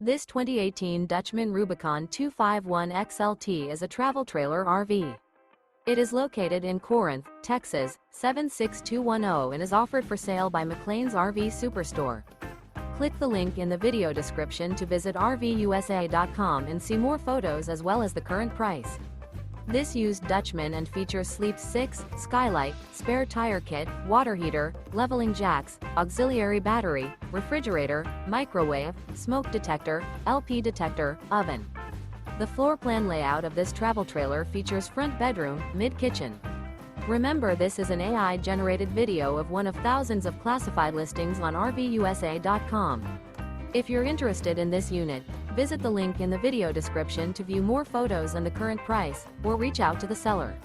This 2018 Dutchmen Rubicon 251 XLT is a travel trailer RV. It is located in Corinth, Texas, 76210 and is offered for sale by McClain's RV Superstore. Click the link in the video description to visit RVUSA.com and see more photos as well as the current price. This used Dutchman and features sleep 6, skylight, spare tire kit, water heater, leveling jacks, auxiliary battery, refrigerator, microwave, smoke detector, LP detector, oven. The floor plan layout of this travel trailer features front bedroom, mid-kitchen. Remember, this is an AI-generated video of one of thousands of classified listings on RVUSA.com. If you're interested in this unit, visit the link in the video description to view more photos and the current price, or reach out to the seller.